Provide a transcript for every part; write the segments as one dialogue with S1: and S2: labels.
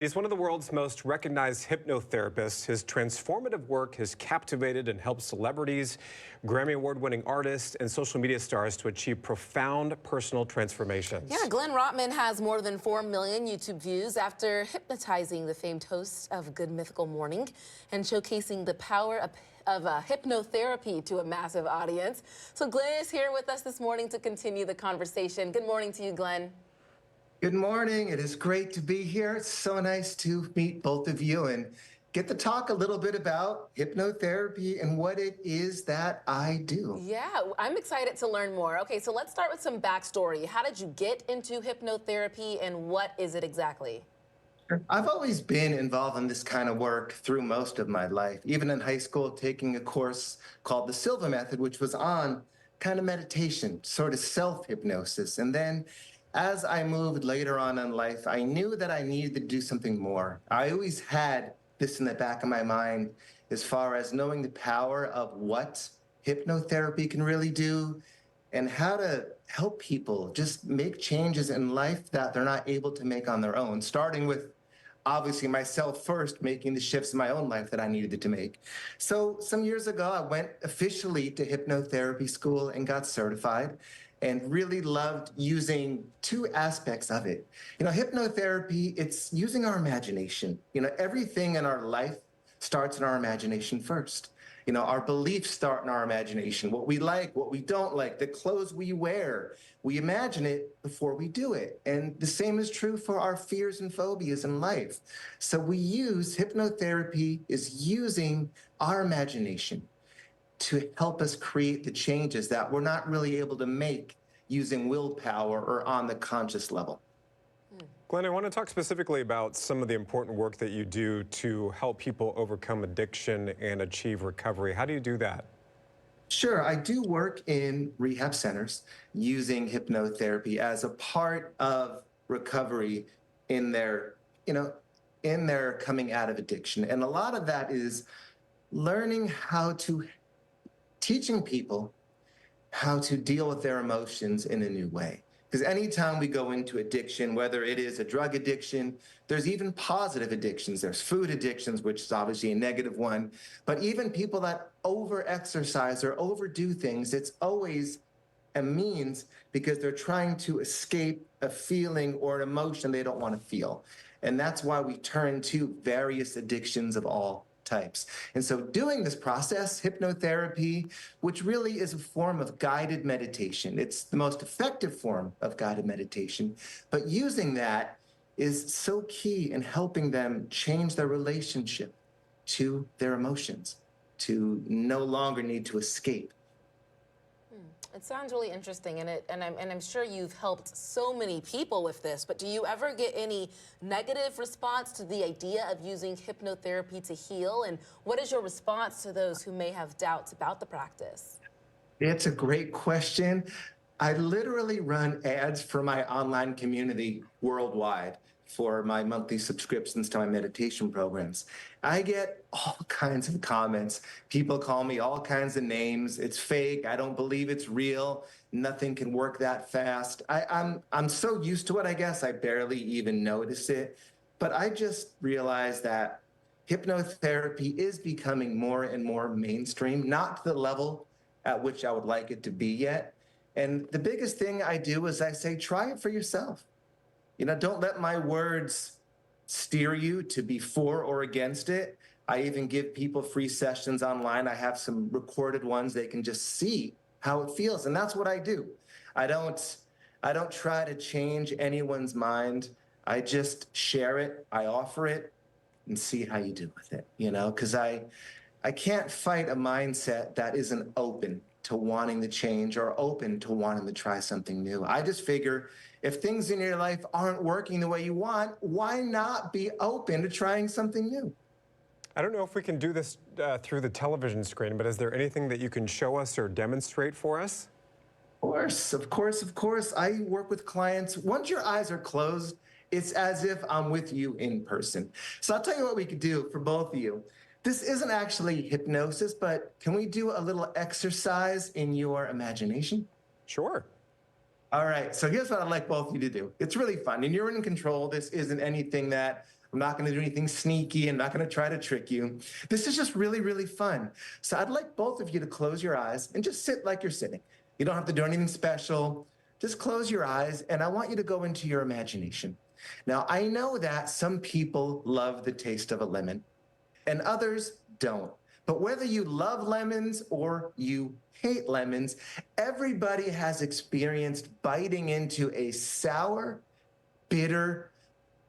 S1: He's one of the world's most recognized hypnotherapists. His transformative work has captivated and helped celebrities, Grammy Award-winning artists, and social media stars to achieve profound personal transformations.
S2: Yeah, Glenn Rottmann has more than 4 million YouTube views after hypnotizing the famed host of Good Mythical Morning and showcasing the power of hypnotherapy to a massive audience. So Glenn is here with us this morning to continue the conversation. Good morning to you, Glenn.
S3: Good morning. It is great to be here. It's so nice to meet both of you and get to talk a little bit about hypnotherapy and what it is that I do.
S2: Yeah, I'm excited to learn more. Okay, so let's start with some backstory. How did you get into hypnotherapy and what is it exactly?
S3: I've always been involved in this kind of work through most of my life, even in high school, taking a course called the Silva Method, which was on kind of meditation, sort of self-hypnosis. And then as I moved later on in life, I knew that I needed to do something more. I always had this in the back of my mind as far as knowing the power of what hypnotherapy can really do and how to help people just make changes in life that they're not able to make on their own, starting with obviously myself first, making the shifts in my own life that I needed to make. So some years ago, I went officially to hypnotherapy school and got certified and really loved using two aspects of it. Hypnotherapy, it's using our imagination. Everything in our life starts in our imagination first. Our beliefs start in our imagination. What we like, what we don't like, the clothes we wear, we imagine it before we do it. And the same is true for our fears and phobias in life. So we use hypnotherapy is using our imagination to help us create the changes that we're not really able to make using willpower or on the conscious level.
S1: Glenn, I want to talk specifically about some of the important work that you do to help people overcome addiction and achieve recovery. How do you do that?
S3: Sure, I do work in rehab centers using hypnotherapy as a part of recovery in their coming out of addiction. And a lot of that is teaching people how to deal with their emotions in a new way. Because anytime we go into addiction, whether it is a drug addiction, there's even positive addictions. There's food addictions, which is obviously a negative one. But even people that over-exercise or overdo things, it's always a means because they're trying to escape a feeling or an emotion they don't want to feel. And that's why we turn to various addictions of all types. And so doing this process, hypnotherapy, which really is a form of guided meditation, it's the most effective form of guided meditation, but using that is so key in helping them change their relationship to their emotions, to no longer need to escape.
S2: It sounds really interesting, and I'm sure you've helped so many people with this, but do you ever get any negative response to the idea of using hypnotherapy to heal? And what is your response to those who may have doubts about the practice?
S3: It's a great question. I literally run ads for my online community worldwide for my monthly subscriptions to my meditation programs. I get all kinds of comments. People call me all kinds of names. It's fake. I don't believe it's real. Nothing can work that fast. I'm so used to it, I guess, I barely even notice it. But I just realized that hypnotherapy is becoming more and more mainstream, not to the level at which I would like it to be yet. And the biggest thing I do is I say, try it for yourself. Don't let my words steer you to be for or against it. I even give people free sessions online. I have some recorded ones. They can just see how it feels. And that's what I do. I don't try to change anyone's mind. I just share it. I offer it and see how you do with it, because I can't fight a mindset that isn't open to wanting to change or open to wanting to try something new. I just figure if things in your life aren't working the way you want, why not be open to trying something new?
S1: I don't know if we can do this through the television screen, but is there anything that you can show us or demonstrate for us?
S3: Of course. I work with clients. Once your eyes are closed, it's as if I'm with you in person. So I'll tell you what we could do for both of you. This isn't actually hypnosis, but can we do a little exercise in your imagination?
S1: Sure.
S3: All right, so here's what I'd like both of you to do. It's really fun, and you're in control. This isn't anything that I'm not going to do anything sneaky. I'm not going to try to trick you. This is just really, really fun. So I'd like both of you to close your eyes and just sit like you're sitting. You don't have to do anything special. Just close your eyes, and I want you to go into your imagination. Now, I know that some people love the taste of a lemon and others don't. But whether you love lemons or you hate lemons, everybody has experienced biting into a sour, bitter,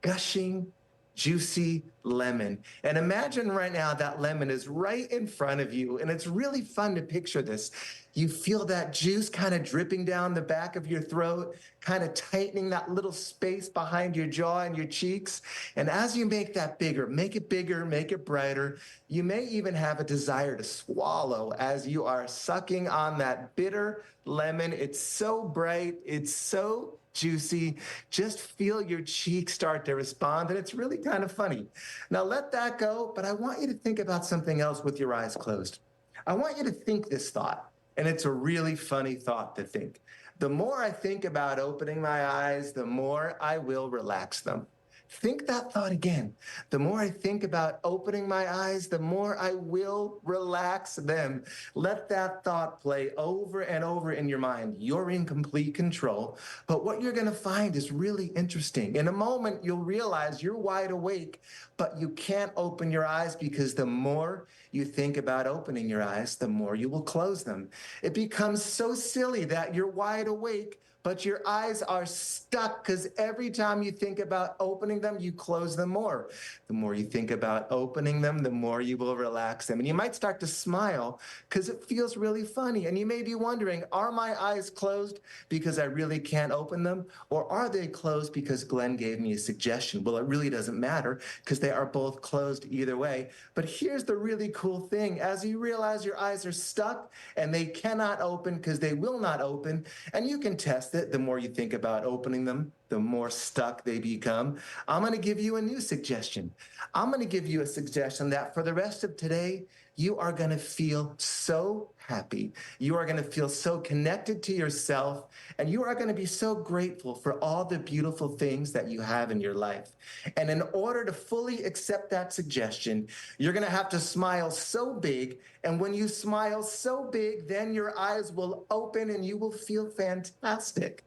S3: gushing, juicy lemon. And imagine right now that lemon is right in front of you, and it's really fun to picture this. You feel that juice kind of dripping down the back of your throat, kind of tightening that little space behind your jaw and your cheeks. And as you make that bigger, make it brighter, you may even have a desire to swallow as you are sucking on that bitter lemon. It's so bright, it's so juicy. Just feel your cheeks start to respond, and it's really kind of funny. Now let that go, but I want you to think about something else with your eyes closed. I want you to think this thought, and it's a really funny thought to think. The more I think about opening my eyes, the more I will relax them. Think that thought again. The more I think about opening my eyes, the more I will relax them. Let that thought play over and over in your mind. You're in complete control. But what you're going to find is really interesting. In a moment, you'll realize you're wide awake, but you can't open your eyes because the more you think about opening your eyes, the more you will close them. It becomes so silly that you're wide awake, but your eyes are stuck because every time you think about opening them, you close them more. The more you think about opening them, the more you will relax them. And you might start to smile because it feels really funny. And you may be wondering, are my eyes closed because I really can't open them? Or are they closed because Glenn gave me a suggestion? Well, it really doesn't matter because they are both closed either way. But here's the really cool thing. As you realize your eyes are stuck and they cannot open because they will not open, and you can test it. The more you think about opening them, the more stuck they become. I'm going to give you a new suggestion. I'm going to give you a suggestion that for the rest of today, you are going to feel so happy. You are going to feel so connected to yourself, and you are going to be so grateful for all the beautiful things that you have in your life. And in order to fully accept that suggestion, you're going to have to smile so big. And when you smile so big, then your eyes will open and you will feel fantastic.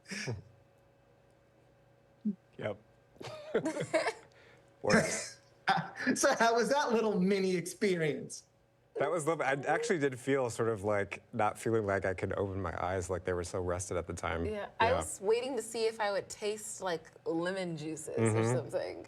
S1: Yep. Works.
S3: So how was that little mini experience?
S1: That was lovely. I actually did feel sort of like not feeling like I could open my eyes, like they were so rested at the time.
S2: Yeah, I was waiting to see if I would taste like lemon juices or something.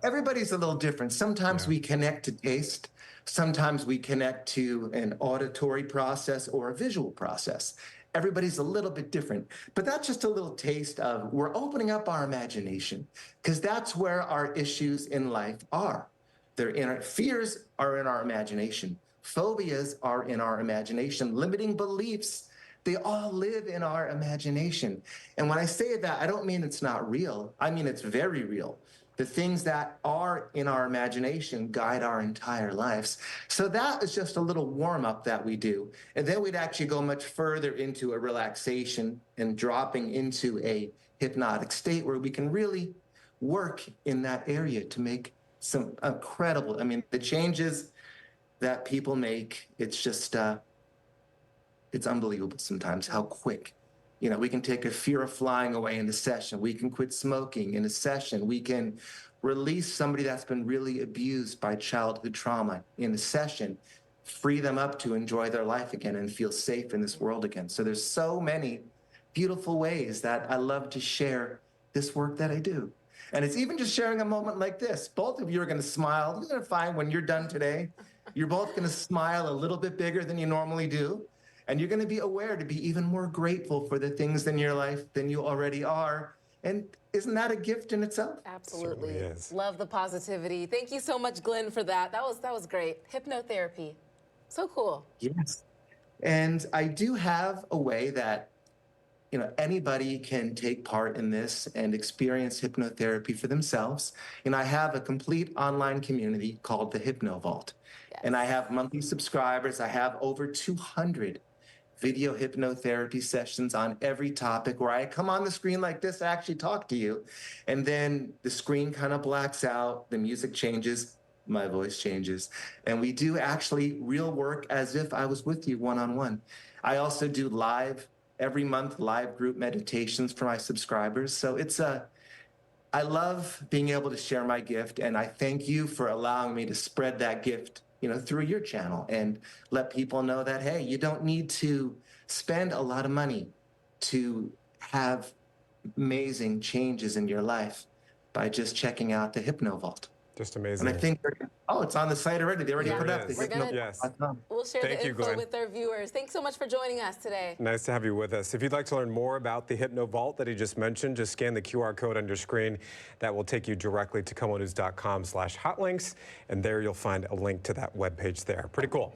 S3: Everybody's a little different. Sometimes we connect to taste. Sometimes we connect to an auditory process or a visual process. Everybody's a little bit different, but that's just a little taste of we're opening up our imagination because that's where our issues in life are. They're in our fears are in our imagination. Phobias are in our imagination. Limiting beliefs, they all live in our imagination. And when I say that, I don't mean it's not real. I mean it's very real. The things that are in our imagination guide our entire lives. So that is just a little warm-up that we do. And then we'd actually go much further into a relaxation and dropping into a hypnotic state where we can really work in that area to make some incredible, I mean, the changes that people make, it's just, it's unbelievable sometimes how quick. You know, we can take a fear of flying away in a session. We can quit smoking in a session. We can release somebody that's been really abused by childhood trauma in a session, free them up to enjoy their life again and feel safe in this world again. So there's so many beautiful ways that I love to share this work that I do. And it's even just sharing a moment like this. Both of you are going to smile. You're going to find when you're done today, you're both going to smile a little bit bigger than you normally do. And you're going to be aware to be even more grateful for the things in your life than you already are. And isn't that a gift in itself?
S2: Absolutely.
S1: Certainly is.
S2: Love the positivity. Thank you so much, Glenn, for that. That was great. Hypnotherapy. So cool.
S3: Yes. And I do have a way that, you know, anybody can take part in this and experience hypnotherapy for themselves. And I have a complete online community called the Hypno Vault.
S2: Yes.
S3: And I have monthly subscribers. I have over 200 video hypnotherapy sessions on every topic where I come on the screen like this, I actually talk to you. And then the screen kind of blacks out, the music changes, my voice changes. And we do actually real work as if I was with you one-on-one. I also do every month, live group meditations for my subscribers. So I love being able to share my gift, and I thank you for allowing me to spread that gift, through your channel and let people know that, hey, you don't need to spend a lot of money to have amazing changes in your life by just checking out the Hypno Vault.
S1: Just amazing.
S3: And I think, it's on the site already. They already put it up. The
S1: Yes.
S2: We'll share the info with our viewers. Thanks so much for joining us today.
S1: Nice to have you with us. If you'd like to learn more about the Hypno Vault that he just mentioned, just scan the QR code on your screen. That will take you directly to KOMOnews.com/hotlinks, and there you'll find a link to that webpage there. Pretty cool.